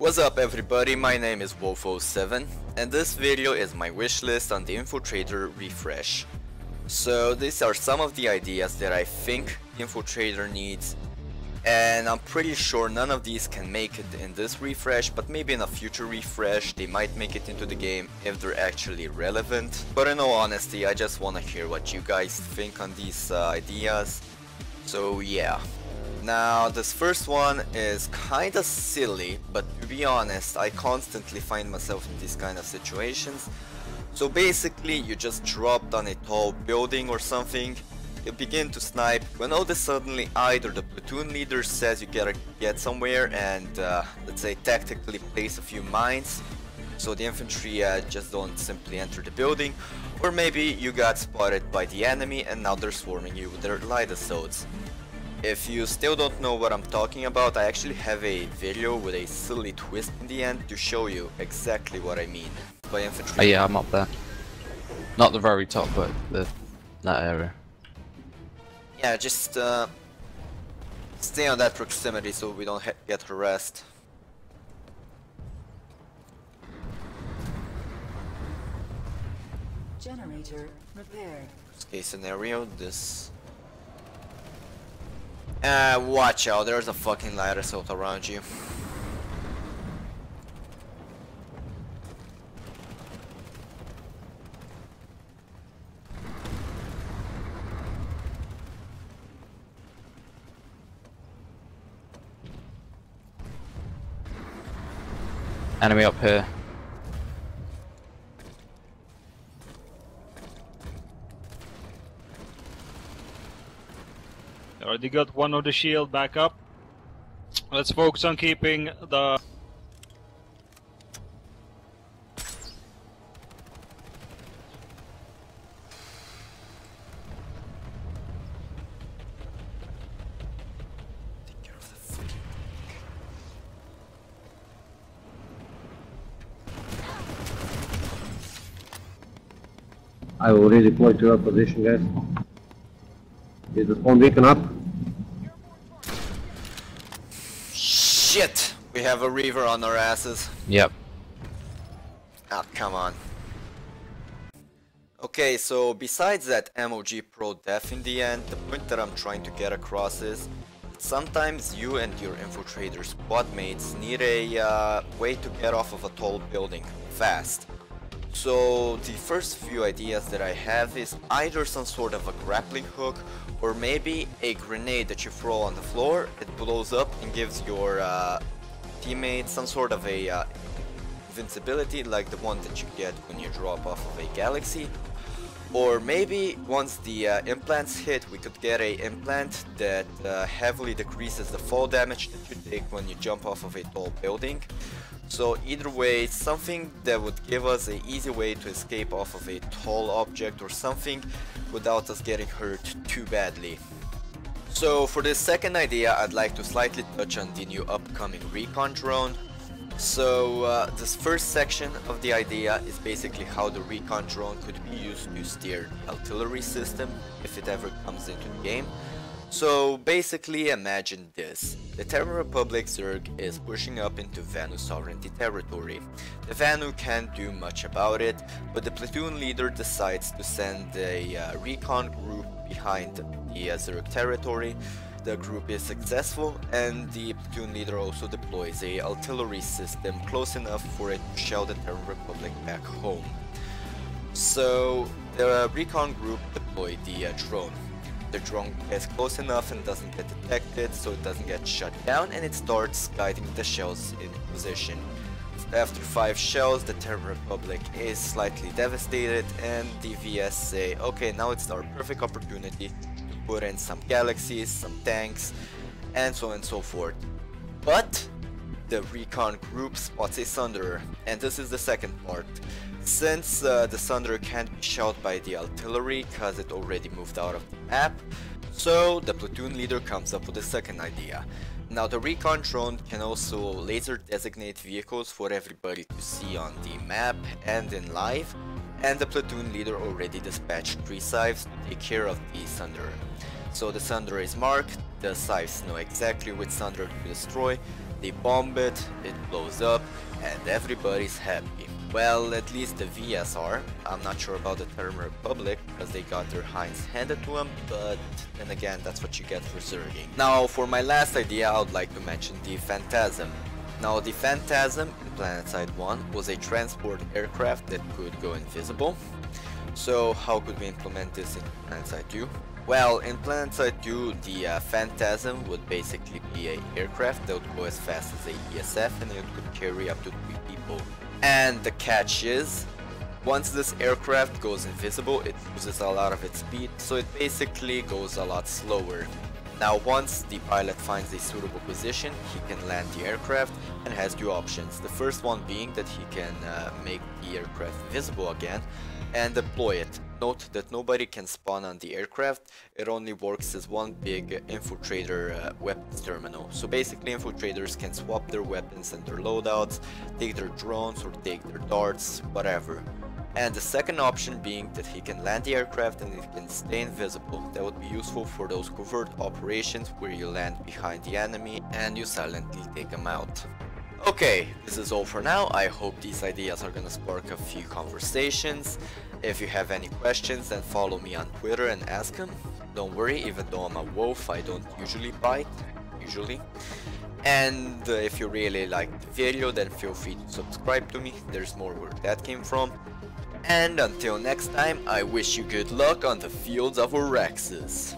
What's up everybody, my name is Wolf07 and this video is my wishlist on the Infiltrator refresh. So these are some of the ideas that I think the Infiltrator needs, and I'm pretty sure none of these can make it in this refresh, but maybe in a future refresh they might make it into the game if they're actually relevant. But in all honesty, I just want to hear what you guys think on these ideas. So yeah. Now this first one is kinda silly, but to be honest, I constantly find myself in these kind of situations. So basically you just dropped on a tall building or something, you begin to snipe, when all of a sudden either the platoon leader says you gotta get somewhere and let's say tactically place a few mines, so the infantry just don't simply enter the building, or maybe you got spotted by the enemy and now they're swarming you with their light assaults. If you still don't know what I'm talking about, I actually have a video with a silly twist in the end to show you exactly what I mean by infantry. Oh yeah, I'm up there. Not the very top, but that area. Yeah, just stay on that proximity so we don't get harassed. Generator repaired. Worst case scenario, this... watch out, there's a fucking light assault around you. Enemy up here. Already got one of the shield back up. Let's focus on keeping the... I will redeploy to your position, guys. Is the spawn beacon up? Shit! We have a Reaver on our asses. Yep. Ah, come on. Okay, so besides that MOG Pro death in the end, the point that I'm trying to get across is that sometimes you and your Infiltrator squad mates need a way to get off of a tall building fast. So the first few ideas that I have is either some sort of a grappling hook, or maybe a grenade that you throw on the floor, it blows up and gives your teammates some sort of a invincibility like the one that you get when you drop off of a galaxy. Or maybe once the implants hit, we could get a implant that heavily decreases the fall damage that you take when you jump off of a tall building. So either way, something that would give us an easy way to escape off of a tall object or something without us getting hurt too badly. So for this second idea, I'd like to slightly touch on the new upcoming recon drone. So this first section of the idea is basically how the recon drone could be used to steer the artillery system if it ever comes into the game. So basically imagine this, the Terran Republic Zerg is pushing up into Vanu sovereignty territory. The Vanu can't do much about it, but the platoon leader decides to send a recon group behind the Zerg territory. The group is successful and the platoon leader also deploys a artillery system close enough for it to shell the Terran Republic back home. So the recon group deployed the drone. The drone gets close enough and doesn't get detected, so it doesn't get shut down, and it starts guiding the shells in position. After 5 shells, the Terran Republic is slightly devastated, and the VS say, okay, now it's our perfect opportunity to put in some galaxies, some tanks, and so on and so forth. But the recon group spots a Sunderer, and this is the second part. Since the Sunderer can't be shelled by the artillery because it already moved out of the map, so the platoon leader comes up with a second idea. Now the recon drone can also laser designate vehicles for everybody to see on the map and in live, and the platoon leader already dispatched 3 scythes to take care of the Sunderer. So the Sunderer is marked, the scythes know exactly which Sunderer to destroy, They bomb it, it blows up, and everybody's happy. Well, at least the VS are. I'm not sure about the Terran Republic, because they got their hinds handed to them, but then again, that's what you get for zerging. Now, for my last idea, I would like to mention the Phantasm. Now, the Phantasm in Planetside 1 was a transport aircraft that could go invisible. So, how could we implement this in Planetside 2? Well, in Planetside 2, the Phantasm would basically be an aircraft that would go as fast as a ESF, and it could carry up to 3 people. And the catch is, once this aircraft goes invisible, it loses a lot of its speed, so it basically goes a lot slower. Now, once the pilot finds a suitable position, he can land the aircraft and has two options. The first one being that he can make the aircraft visible again and deploy it. Note that nobody can spawn on the aircraft, it only works as one big infiltrator weapons terminal. So basically infiltrators can swap their weapons and their loadouts, take their drones or take their darts, whatever. And the second option being that he can land the aircraft and it can stay invisible. That would be useful for those covert operations where you land behind the enemy and you silently take them out. Okay, this is all for now. I hope these ideas are gonna spark a few conversations. If you have any questions, then follow me on Twitter and ask them. Don't worry, even though I'm a wolf, I don't usually bite, And if you really liked the video, then feel free to subscribe to me. There's more where that came from. And until next time, I wish you good luck on the fields of Orexis.